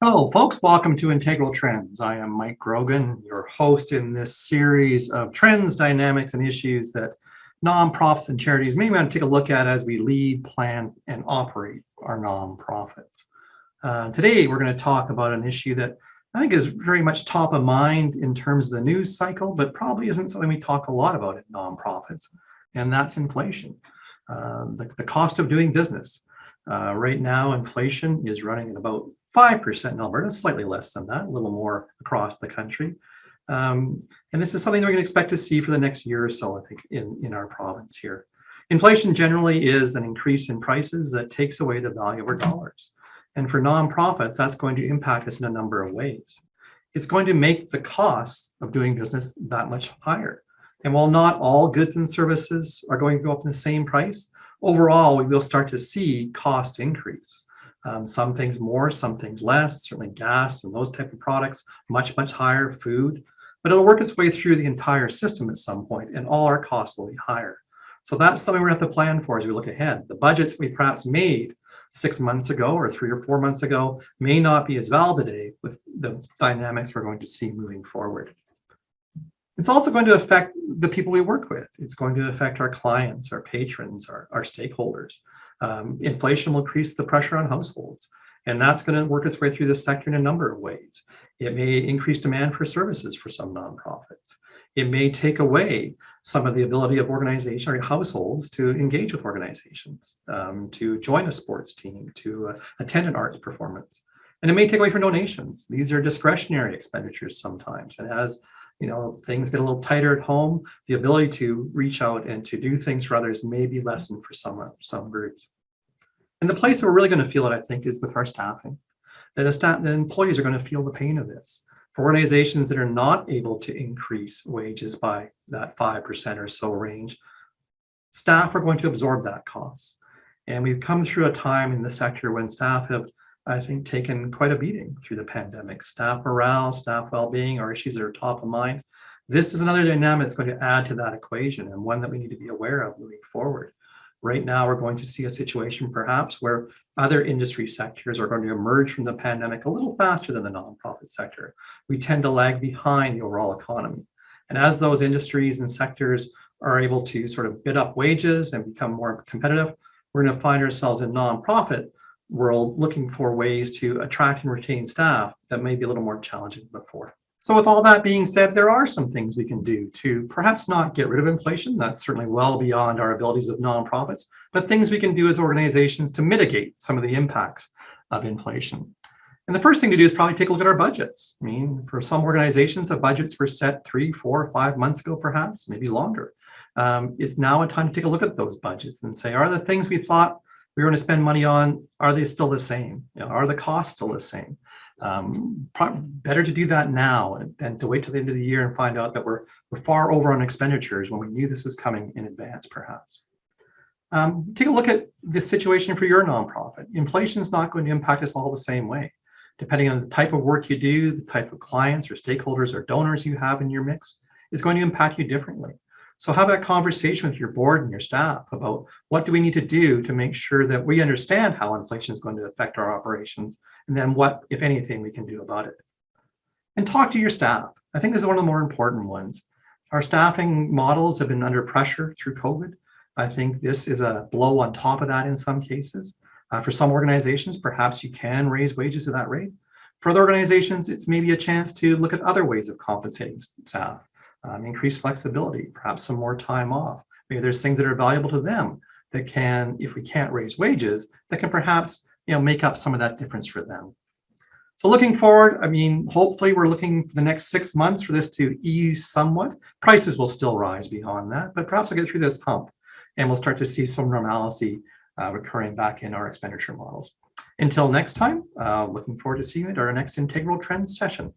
Hello, folks. Welcome to Integral Trends. I am Mike Grogan, your host in this series of trends, dynamics, and issues that nonprofits and charities may want to take a look at as we lead, plan, and operate our nonprofits. Today, we're going to talk about an issue that I think is very much top of mind in terms of the news cycle, but probably isn't something we talk a lot about at nonprofits, and that's inflation, the cost of doing business. Right now, inflation is running at about 5% in Alberta, slightly less than that, a little more across the country. And this is something that we're going to expect to see for the next year or so, I think, in our province here. Inflation generally is an increase in prices that takes away the value of our dollars. And for nonprofits, that's going to impact us in a number of ways. It's going to make the cost of doing business that much higher. And while not all goods and services are going to go up in the same price, overall, we will start to see costs increase. Some things more, some things less, certainly gas and those type of products, much, much higher, food, but it'll work its way through the entire system at some point and all our costs will be higher. So that's something we're going to have to plan for as we look ahead. The budgets we perhaps made 6 months ago or 3 or 4 months ago may not be as valid today with the dynamics we're going to see moving forward. It's also going to affect the people we work with. It's going to affect our clients, our patrons, our stakeholders. Inflation will increase the pressure on households, and that's going to work its way through the sector in a number of ways. It may increase demand for services for some nonprofits. It may take away some of the ability of organizations or households to engage with organizations, to join a sports team, to attend an arts performance. And it may take away from donations. These are discretionary expenditures sometimes. And as things get a little tighter at home, the ability to reach out and to do things for others may be lessened for some groups. And the place that we're really going to feel it, I think, is with our staffing. The employees are going to feel the pain of this. For organizations that are not able to increase wages by that 5% or so range, staff are going to absorb that cost. And we've come through a time in the sector when staff have, I think, taken quite a beating through the pandemic. Staff morale, staff well-being are issues that are top of mind. This is another dynamic that's going to add to that equation and one that we need to be aware of moving forward. Right now, we're going to see a situation perhaps where other industry sectors are going to emerge from the pandemic a little faster than the nonprofit sector. We tend to lag behind the overall economy. And as those industries and sectors are able to sort of bid up wages and become more competitive, we're going to find ourselves in nonprofit world looking for ways to attract and retain staff that may be a little more challenging than before. So with all that being said, there are some things we can do to perhaps not get rid of inflation. That's certainly well beyond our abilities of nonprofits, but things we can do as organizations to mitigate some of the impacts of inflation. And the first thing to do is probably take a look at our budgets. I mean, for some organizations, the budgets were set 3, 4, 5 months ago, perhaps, maybe longer. It's now a time to take a look at those budgets and say, are the things we thought we were going to spend money on, are they still the same? Are the costs still the same? Better to do that now than to wait till the end of the year and find out that we're far over on expenditures when we knew this was coming in advance, perhaps. Take a look at the situation for your nonprofit. Inflation is not going to impact us all the same way. Depending on the type of work you do, the type of clients or stakeholders or donors you have in your mix, it's going to impact you differently. So have that conversation with your board and your staff about what do we need to do to make sure that we understand how inflation is going to affect our operations, and then what, if anything, we can do about it. And talk to your staff. I think this is one of the more important ones. Our staffing models have been under pressure through COVID. I think this is a blow on top of that in some cases. For some organizations, perhaps you can raise wages at that rate. For other organizations, it's maybe a chance to look at other ways of compensating staff. Increase flexibility, perhaps some more time off. Maybe there's things that are valuable to them that can, if we can't raise wages, that can perhaps make up some of that difference for them. So looking forward, I mean, hopefully we're looking for the next 6 months for this to ease somewhat. Prices will still rise beyond that, but perhaps we'll get through this hump and we'll start to see some normalcy recurring back in our expenditure models. Until next time, looking forward to seeing you at our next Integral Trends session.